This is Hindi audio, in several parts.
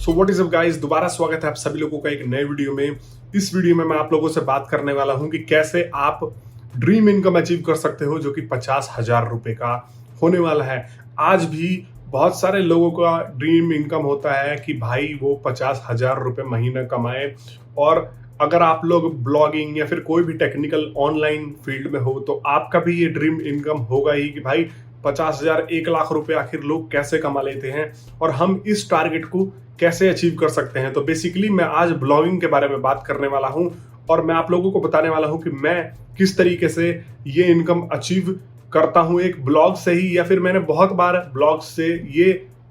So what is up guys, दोबारा स्वागत है आप सभी लोगों का एक नए वीडियो में। इस वीडियो में मैं आप लोगों से बात करने वाला हूं कि कैसे आप ड्रीम इनकम अचीव कर सकते हो, जो कि 50,000 रुपए का होने वाला है। आज भी बहुत सारे लोगों का ड्रीम इनकम होता है कि भाई वो 50,000 रुपए महीना कमाए। और अगर आप लोग ब्लॉगिंग या फिर कोई भी टेक्निकल ऑनलाइन फील्ड में हो तो आपका भी ये ड्रीम इनकम होगा ही कि भाई 50,000 1 लाख रुपए आखिर लोग कैसे कमा लेते हैं और हम इस टारगेट को कैसे अचीव कर सकते हैं। तो बेसिकली मैं आज ब्लॉगिंग के बारे में बात करने वाला हूं और मैं आप लोगों को बताने वाला हूं कि मैं किस तरीके से ये इनकम अचीव करता हूं एक ब्लॉग से ही, या फिर मैंने बहुत बार ब्लॉग से ये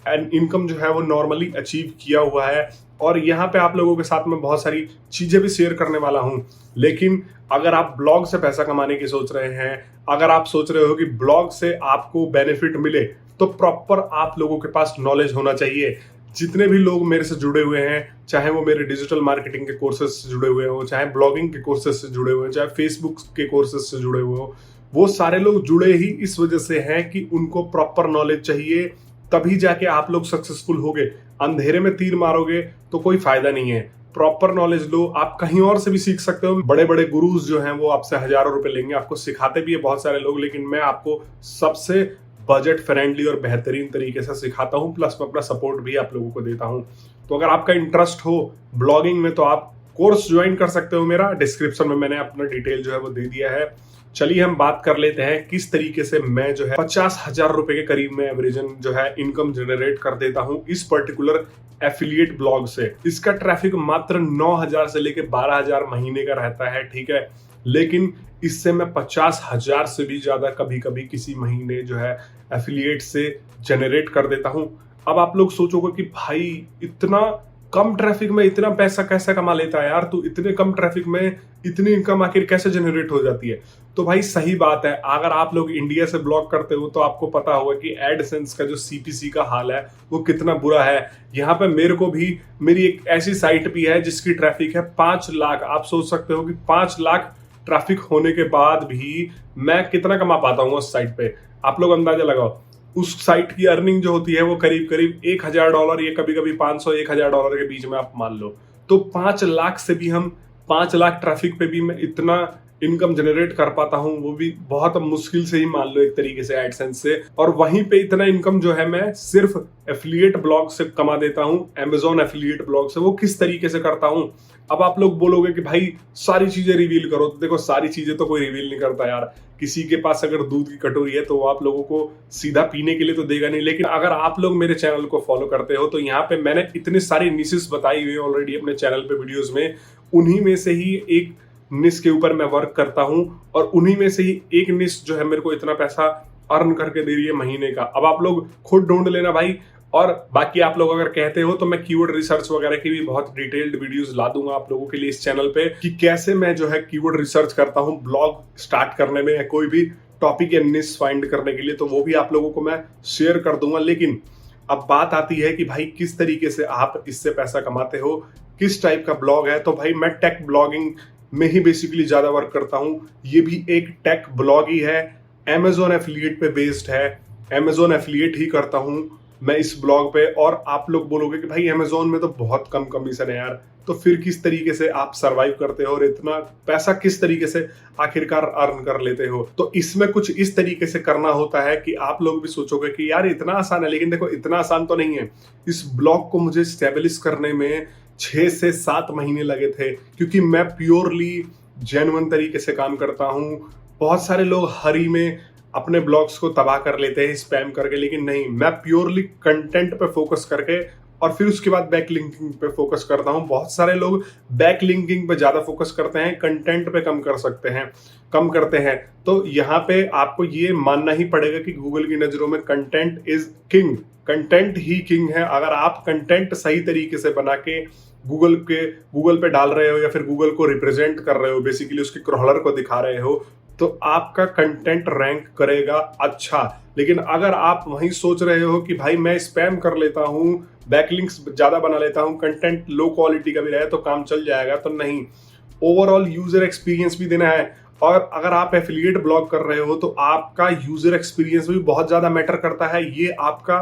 इनकम जो है वो नॉर्मली अचीव किया हुआ है। और यहाँ पे आप लोगों के साथ में बहुत सारी चीजें भी शेयर करने वाला हूं। लेकिन अगर आप ब्लॉग से पैसा कमाने की सोच रहे हैं, अगर आप सोच रहे हो कि ब्लॉग से आपको बेनिफिट मिले, तो प्रॉपर आप लोगों के पास नॉलेज होना चाहिए। जितने भी लोग मेरे से जुड़े हुए हैं, चाहे वो मेरे डिजिटल मार्केटिंग के कोर्सेज से जुड़े हुए हो, चाहे ब्लॉगिंग के कोर्सेज से जुड़े हुए हो, चाहे फेसबुक के कोर्सेज से जुड़े हुए हो, वो सारे लोग जुड़े ही इस वजह से हैं कि उनको प्रॉपर नॉलेज चाहिए। तभी जाके आप लोग सक्सेसफुल होगे। अंधेरे में तीर मारोगे तो कोई फायदा नहीं है। प्रॉपर नॉलेज लो। आप कहीं और से भी सीख सकते हो। बड़े बड़े गुरुज जो हैं वो आपसे हजारों रुपए लेंगे, आपको सिखाते भी है बहुत सारे लोग, लेकिन मैं आपको सबसे बजट फ्रेंडली और बेहतरीन तरीके से सिखाता हूं, प्लस मैं अपना सपोर्ट भी आप लोगों को देता हूं। तो अगर आपका इंटरेस्ट हो ब्लॉगिंग में तो आप कोर्स ज्वाइन कर सकते हो। मेरा डिस्क्रिप्शन में मैंने अपना डिटेल जो है वो दे दिया है। चलिए हम बात कर लेते हैं किस तरीके से मैं जो है 50,000 रुपए के करीब में एवरेजन जो है इनकम जनरेट कर देता हूं इस पर्टिकुलर एफिलिएट ब्लॉग से। इसका ट्रैफिक मात्र 9,000 से लेके 12,000 महीने का रहता है, ठीक है। लेकिन इससे मैं 50,000 से भी ज्यादा कभी कभी किसी महीने जो है एफिलिएट से जनरेट कर देता हूं। अब आप लोग सोचोगे कि भाई इतना कम ट्रैफिक में इतना पैसा कैसे कमा लेता है यार, तो इतने कम ट्रैफिक में इतनी इनकम आखिर कैसे जनरेट हो जाती है। तो भाई सही बात है, अगर आप लोग इंडिया से ब्लॉग करते हो तो आपको पता होगा कि एडसेंस का जो सीपीसी का हाल है वो कितना बुरा है। यहाँ पे मेरे को भी मेरी एक ऐसी साइट भी है जिसकी ट्रैफिक है 5 लाख। आप सोच सकते हो कि 5 लाख ट्रैफिक होने के बाद भी मैं कितना कमा पाता हूँ उस साइट पे। आप लोग अंदाजा लगाओ। उस साइट की अर्निंग जो होती है वो करीब करीब $1,000 या कभी कभी 500-1,000 के बीच में आप मान लो। तो 5 लाख से भी हम 5 लाख ट्रैफिक पे भी मैं इतना इनकम जनरेट कर पाता हूं, वो भी बहुत मुश्किल से ही मान लो एक तरीके से एडसेंस से। और वहीं पे इतना इनकम जो है मैं सिर्फ एफिलिएट ब्लॉग से कमा देता हूं, अमेजॉन एफिलिएट ब्लॉग से। वो किस तरीके से करता हूं। अब आप लोग बोलोगे कि भाई सारी चीजें रिवील करो, तो देखो सारी चीजें तो कोई रिवील नहीं करता यार। किसी के पास अगर दूध की कटोरी है तो वो आप लोगों को सीधा पीने के लिए तो देगा नहीं। लेकिन अगर आप लोग मेरे चैनल को फॉलो करते हो तो यहाँ पे मैंने इतने सारी निशेस बताई हुई ऑलरेडी अपने चैनल पे वीडियोस में। उन्हीं में से ही एक निश के ऊपर मैं वर्क करता हूं और उन्हीं में से ही एक निश जो है मेरे को इतना पैसा अर्न करके दे रही है महीने का। अब आप लोग खुद ढूंढ लेना भाई। और बाकी आप लोग अगर कहते हो तो मैं कीवर्ड रिसर्च वगैरह की भी बहुत डिटेल्ड वीडियोस ला दूंगा आप लोगों के लिए इस चैनल पे, कि कैसे मैं जो है कीवर्ड रिसर्च करता हूं ब्लॉग स्टार्ट करने में या कोई भी टॉपिक या निश फाइंड करने के लिए। तो वो भी आप लोगों को मैं शेयर कर दूंगा। लेकिन अब बात आती है कि भाई किस तरीके से आप इससे पैसा कमाते हो, किस टाइप का ब्लॉग है। तो भाई मैं टेक ब्लॉगिंग में ही बेसिकली ज्यादा वर्क करता हूं। ये भी एक टेक ब्लॉग ही है, अमेजॉन एफिलिएट पे बेस्ड है। अमेजॉन एफिलिएट ही करता हूं मैं इस ब्लॉग पे। और आप लोग बोलोगे कि भाई अमेजॉन में तो बहुत कम कमीशन है यार, तो फिर किस तरीके से आप सरवाइव करते हो और इतना पैसा किस तरीके से आखिरकार अर्न कर लेते हो। तो इसमें कुछ इस तरीके से करना होता है कि आप लोग भी सोचोगे कि यार इतना आसान है, लेकिन देखो इतना आसान तो नहीं है। इस ब्लॉग को मुझे स्टेब्लिश करने में 6 से 7 महीने लगे थे, क्योंकि मैं प्योरली जेन्युइन तरीके से काम करता हूं। बहुत सारे लोग हरी में अपने ब्लॉग्स को तबाह कर लेते हैं स्पैम करके, लेकिन नहीं, मैं प्योरली कंटेंट पे फोकस करके और फिर उसके बाद बैक लिंकिंग पे फोकस करता हूं। बहुत सारे लोग बैक लिंकिंग पे ज्यादा फोकस करते हैं, कंटेंट पे कम करते हैं। तो यहाँ पे आपको ये मानना ही पड़ेगा कि गूगल की नजरों में content is king. Content he king है। अगर आप कंटेंट सही तरीके से बना के गूगल पे डाल रहे हो या फिर गूगल को रिप्रेजेंट कर रहे हो, बेसिकली उसके क्रॉलर को दिखा रहे हो, तो आपका कंटेंट रैंक करेगा अच्छा। लेकिन अगर आप वहीं सोच रहे हो कि भाई मैं स्पैम कर लेता हूं, बैकलिंक्स ज्यादा बना लेता हूं, कंटेंट लो क्वालिटी का भी रहे तो काम चल जाएगा, तो नहीं, ओवरऑल यूजर एक्सपीरियंस भी देना है। और अगर आप एफिलिएट ब्लॉग कर रहे हो तो आपका यूजर एक्सपीरियंस भी बहुत ज्यादा मैटर करता है। ये आपका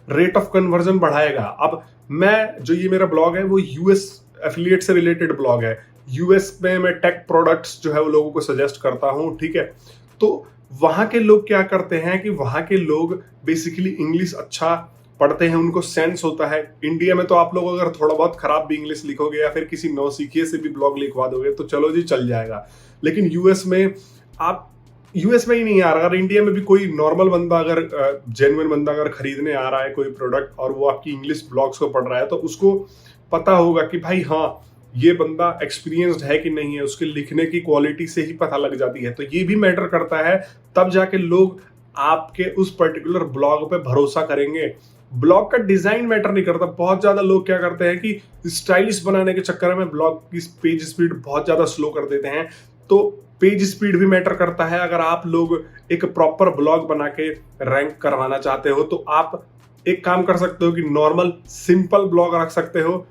रेट ऑफ कन्वर्जन बढ़ाएगा। अब मैं जो ये मेरा ब्लॉग है वो यूएस एफिलिएट से रिलेटेड ब्लॉग है। यूएस में मैं टेक प्रोडक्ट्स जो है वो लोगों को सजेस्ट करता हूँ, ठीक है। तो वहां के लोग क्या करते हैं कि वहां के लोग बेसिकली इंग्लिश अच्छा पढ़ते हैं, उनको सेंस होता है। इंडिया में तो आप लोग अगर थोड़ा बहुत खराब भी इंग्लिश लिखोगे या फिर किसी नौसिखिए से भी ब्लॉग लिखवा दोगे तो चलो जी चल जाएगा। लेकिन यूएस में आप, यूएस में ही नहीं आ रहा, अगर इंडिया में भी कोई नॉर्मल बंदा अगर जेन्युइन बंदा अगर खरीदने आ रहा है कोई प्रोडक्ट और वो आपकी इंग्लिश ब्लॉग्स को पढ़ रहा है तो उसको पता होगा कि भाई हाँ ये बंदा एक्सपीरियंस्ड है कि नहीं है, उसके लिखने की क्वालिटी से ही पता लग जाती है। तो ये भी मैटर करता है, तब जाके लोग आपके उस पर्टिकुलर ब्लॉग पे भरोसा करेंगे। ब्लॉग का डिजाइन मैटर नहीं करता। बहुत ज्यादा लोग क्या करते हैं कि स्टाइलिश बनाने के चक्कर में ब्लॉग की पेज स्पीड बहुत ज्यादा स्लो कर देते हैं। तो पेज स्पीड भी मैटर करता है। अगर आप लोग एक प्रॉपर ब्लॉग बना के रैंक करवाना चाहते हो तो आप एक काम कर सकते हो कि नॉर्मल सिंपल ब्लॉग रख सकते हो,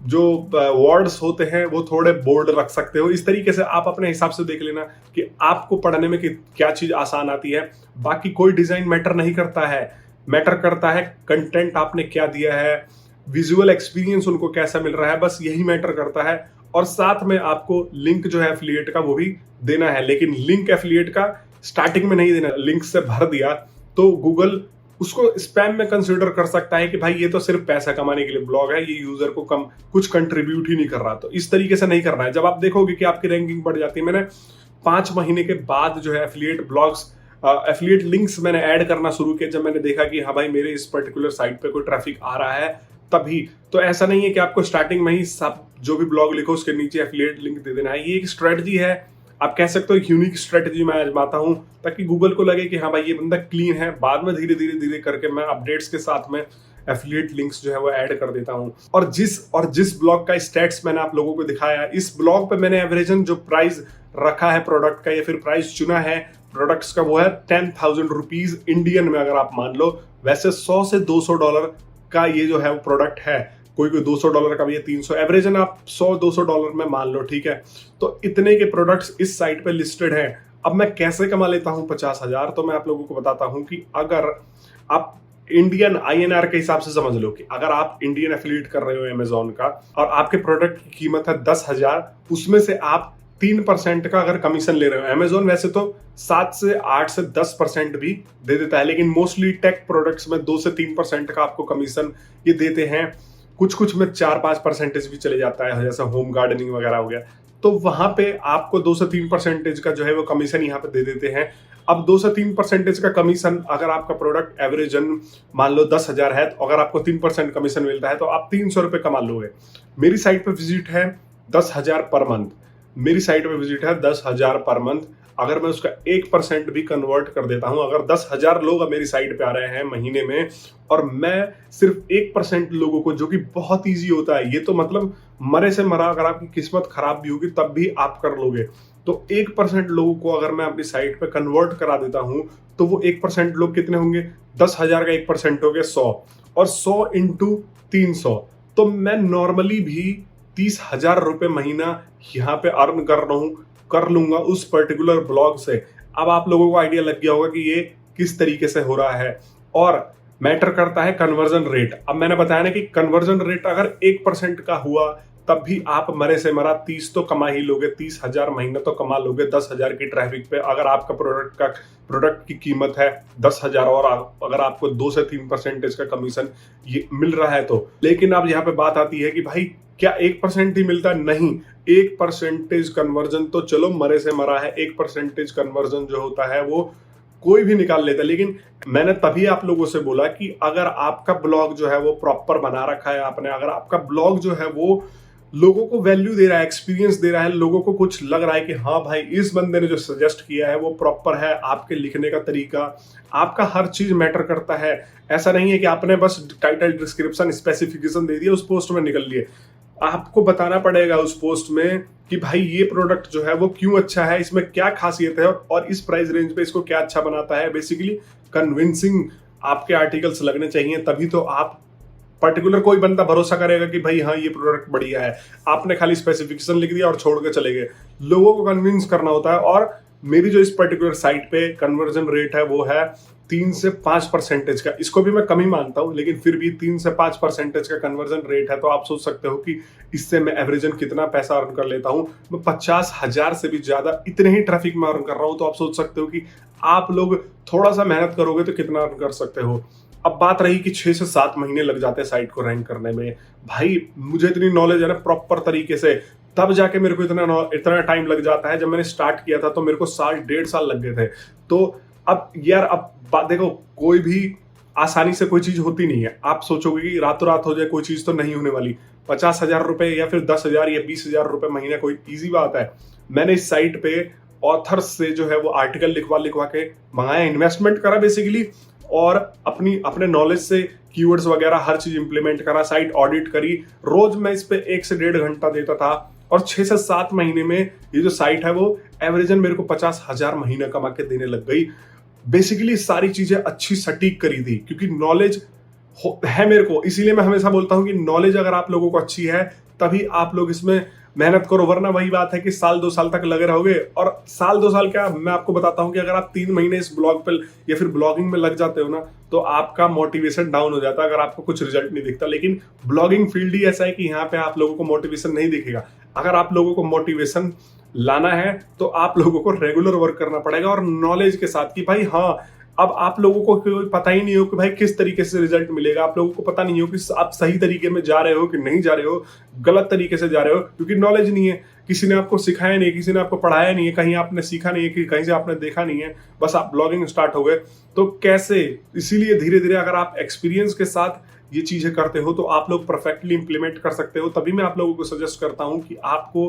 जो वर्ड्स होते हैं वो थोड़े बोल्ड रख सकते हो। इस तरीके से आप अपने हिसाब से देख लेना कि आपको पढ़ने में क्या चीज आसान आती है। बाकी कोई डिजाइन मैटर नहीं करता है, मैटर करता है कंटेंट आपने क्या दिया है, विजुअल एक्सपीरियंस उनको कैसा मिल रहा है, बस यही मैटर करता है। और साथ में आपको लिंक जो है एफिलिएट का वो भी देना है, लेकिन लिंक एफिलिएट का स्टार्टिंग में नहीं देना। लिंक से भर दिया तो गूगल उसको स्पैम में कंसीडर कर सकता है कि भाई ये तो सिर्फ पैसा कमाने के लिए ब्लॉग है, ये यूजर को कम कुछ कंट्रीब्यूट ही नहीं कर रहा। तो इस तरीके से नहीं करना है। जब आप देखोगे कि आपकी रैंकिंग बढ़ जाती है, मैंने 5 महीने के बाद जो है एफिलिएट ब्लॉग्स, एफिलिएट लिंक्स मैंने ऐड करना शुरू किया जब मैंने देखा कि हाँ भाई मेरे इस पर्टिकुलर साइट पे कोई ट्रैफिक आ रहा है तभी। तो ऐसा नहीं है कि आपको स्टार्टिंग में ही सब जो भी ब्लॉग लिखो उसके नीचे एफिलिएट लिंक दे देना है। ये एक स्ट्रेटजी है, आप कह सकते हो यूनिक स्ट्रेटजी मैं आजमाता हूं ताकि गूगल को लगे कि हाँ भाई ये बंदा क्लीन है। बाद में धीरे धीरे करके मैं अपडेट्स के साथ में एफिलिएट लिंक्स जो है वो ऐड कर देता हूं। और जिस ब्लॉग का स्टैट्स मैंने आप लोगों को दिखाया, इस ब्लॉग पे मैंने एवरेजन जो प्राइस रखा है प्रोडक्ट का या फिर प्राइस चुना है प्रोडक्ट्स का वो है 10,000 रुपीज इंडियन में अगर आप मान लो। वैसे $100 से $200 का ये जो है वो प्रोडक्ट है, कोई $200 का भी है, 300, एवरेजन आप $100-200 में मान लो, ठीक है। तो इतने के प्रोडक्ट्स इस साइट पे लिस्टेड हैं। अब मैं कैसे कमा लेता हूं 50,000, तो मैं आप लोगों को बताता हूं कि अगर आप इंडियन INR के हिसाब से समझ लो कि अगर आप इंडियन एफिलिएट कर रहे हो अमेजोन का और आपके प्रोडक्ट की कीमत है 10,000, उसमें से आप 3% का अगर कमीशन ले रहे हो। अमेजोन वैसे तो 7 से 8 से 10% भी दे देता है, लेकिन मोस्टली टेक प्रोडक्ट्स में 2 से 3% का आपको कमीशन ये देते हैं। कुछ में 4-5% भी चले जाता है, जैसा होम गार्डनिंग वगैरह हो गया। तो वहां पे आपको 2 से 3% का जो है वो कमीशन यहाँ पे दे देते हैं। अब 2 से 3% का कमीशन, अगर आपका प्रोडक्ट एवरेजन मान लो 10,000 है, तो अगर आपको 3% कमीशन मिलता है तो आप 300 रुपए कमा लोगे। मेरी साइट पे विजिट है 10,000 पर मंथ, मेरी साइट पे विजिट है 10,000 पर मंथ। अगर मैं उसका 1% भी कन्वर्ट कर देता हूं, अगर 10,000 लोग मेरी साइट पे आ रहे हैं महीने में और मैं सिर्फ 1% लोगों को, जो कि बहुत इजी होता है, ये तो मतलब मरे से मरा, अगर आपकी किस्मत खराब भी होगी तब भी आप कर लोगे। तो 1% लोगों को अगर मैं अपनी साइट पे कन्वर्ट करा देता हूं तो वो 1% लोग कितने होंगे, 10,000 का 1% हो गया 100, और 100 इंटू 300, तो मैं नॉर्मली भी 30,000 रुपए महीना यहाँ पे अर्न कर लूंगा उस पर्टिकुलर ब्लॉग से। अब आप लोगों को आइडिया लग गया होगा कि ये किस तरीके से हो रहा है। और मैटर करता है कन्वर्जन रेट। अब मैंने बताया ना कि कन्वर्जन रेट अगर 1% का हुआ तब भी आप मरे से मरा 30 तो कमा ही लोगे, 30,000 महीना तो कमा लोगे 10,000 की ट्रैफिक पे। अगर आपका प्रोडक्ट की कीमत है 10,000 और अगर आपको 2 से 3% का कमीशन ये मिल रहा है तो। लेकिन अब यहाँ पे बात आती है कि भाई क्या 1% ही मिलता? नहीं, 1% कन्वर्जन तो चलो मरे से मरा है, 1% कन्वर्जन जो होता है वो कोई भी निकाल लेता है। लेकिन मैंने तभी आप लोगों से बोला कि अगर आपका ब्लॉग जो है वो प्रॉपर बना रखा है आपने, अगर आपका ब्लॉग जो है वो लोगों को वैल्यू दे रहा है, एक्सपीरियंस दे रहा है, लोगों को कुछ लग रहा है कि हाँ भाई इस बंदे ने जो सजेस्ट किया है वो प्रॉपर है, आपके लिखने का तरीका, आपका हर चीज मैटर करता है। ऐसा नहीं है कि आपने बस टाइटल, डिस्क्रिप्शन, स्पेसिफिकेशन दे दिया, उस पोस्ट में निकल लिए। आपको बताना पड़ेगा उस पोस्ट में कि भाई ये प्रोडक्ट जो है वो क्यों अच्छा है, इसमें क्या खासियत है और इस प्राइस रेंज पे इसको क्या अच्छा बनाता है। बेसिकली कन्विंसिंग आपके आर्टिकल्स लगने चाहिए, तभी तो आप पर्टिकुलर कोई बंदा भरोसा करेगा कि भाई हाँ ये प्रोडक्ट बढ़िया है। आपने खाली स्पेसिफिकेशन लिख दिया और छोड़ के चले गए। लोगों को कन्विंस करना होता है। और मेरी जो इस पर्टिकुलर साइट पे कन्वर्जन रेट है वो है 3 से 5% का, इसको भी मैं कम ही मानता हूँ, लेकिन फिर भी 3 से 5% का कन्वर्जन रेट है। तो आप सोच सकते हो कि इससे मैं एवरेजन कितना पैसा अर्न कर लेता हूँ। मैं 50,000 से भी ज्यादा इतने ही ट्रैफिक में अर्न कर रहा हूँ। तो आप सोच सकते हो कि आप लोग थोड़ा सा मेहनत करोगे तो कितना अर्न कर सकते हो। अब बात रही कि 6 से 7 महीने लग जाते हैं साइट को रैंक करने में। भाई मुझे इतनी नॉलेज है ना प्रॉपर तरीके से, तब जाके मेरे को इतना टाइम लग जाता है। जब मैंने स्टार्ट किया था तो मेरे को साल 1.5 साल लग गए थे। तो अब यार अब बात देखो, कोई भी आसानी से कोई चीज होती नहीं है। आप सोचोगे कि रातों रात हो जाए, कोई चीज तो नहीं होने वाली। 50,000 रुपए या फिर 10,000 या 20,000 रुपए महीना कोई इजी बात है। मैंने इस साइट पे ऑथर्स से जो है वो आर्टिकल लिखवा लिखवा के मंगाया, इन्वेस्टमेंट करा बेसिकली, और अपने नॉलेज से कीवर्ड्स वगैरह हर चीज इंप्लीमेंट करा, साइट ऑडिट करी। रोज मैं इस पे 1 से 1.5 घंटा देता था, और 6 से 7 महीने में ये जो साइट है वो एवरेजन मेरे को 50,000 महीना कमा के देने लग गई। बेसिकली सारी चीजें अच्छी सटीक करी थी, क्योंकि नॉलेज है मेरे को। इसीलिए मैं हमेशा बोलता हूं कि नॉलेज अगर आप लोगों को अच्छी है तभी आप लोग इसमें मेहनत करो, वरना वही बात है कि साल 2 साल तक लगे रहोगे। और साल 2 साल क्या, मैं आपको बताता हूं कि अगर आप 3 महीने इस ब्लॉग पे या फिर ब्लॉगिंग में लग जाते हो ना, तो आपका मोटिवेशन डाउन हो जाता है अगर आपको कुछ रिजल्ट नहीं दिखता। लेकिन ब्लॉगिंग फील्ड ही ऐसा है कि यहाँ पे आप लोगों को मोटिवेशन नहीं दिखेगा। अगर आप लोगों को मोटिवेशन लाना है तो आप लोगों को रेगुलर वर्क करना पड़ेगा, और नॉलेज के साथ कि भाई हाँ, अब आप लोगों को कोई पता ही नहीं हो कि भाई किस तरीके से रिजल्ट मिलेगा। आप लोगों को पता नहीं हो कि आप सही तरीके में जा रहे हो कि नहीं जा रहे हो, गलत तरीके से जा रहे हो, क्योंकि नॉलेज नहीं है। किसी ने आपको सिखाया नहीं, किसी ने आपको पढ़ाया नहीं है, कहीं आपने सीखा नहीं है, कि कहीं से आपने देखा नहीं है, बस आप ब्लॉगिंग स्टार्ट हो गए तो कैसे। इसीलिए धीरे धीरे अगर आप एक्सपीरियंस के साथ ये चीजें करते हो तो आप लोग परफेक्टली इंप्लीमेंट कर सकते हो। तभी मैं आप लोगों को सजेस्ट करता हूं कि आपको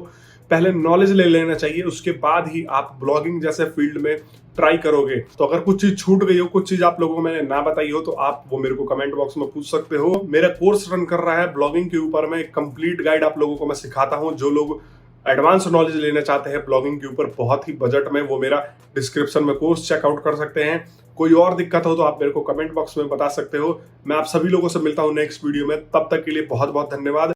पहले नॉलेज ले लेना चाहिए, उसके बाद ही आप ब्लॉगिंग जैसे फील्ड में ट्राई करोगे। तो अगर कुछ चीज छूट गई हो, कुछ चीज आप लोगों को मैंने ना बताई हो, तो आप वो मेरे को कमेंट बॉक्स में पूछ सकते हो। मेरा कोर्स रन कर रहा है ब्लॉगिंग के ऊपर, मैं एक कंप्लीट गाइड आप लोगों को मैं सिखाता हूं। जो लोग एडवांस नॉलेज लेना चाहते हैं ब्लॉगिंग के ऊपर बहुत ही बजट में, वो मेरा डिस्क्रिप्शन में कोर्स चेकआउट कर सकते हैं। कोई और दिक्कत हो तो आप मेरे को कमेंट बॉक्स में बता सकते हो। मैं आप सभी लोगों से मिलता हूं नेक्स्ट वीडियो में, तब तक के लिए बहुत बहुत धन्यवाद।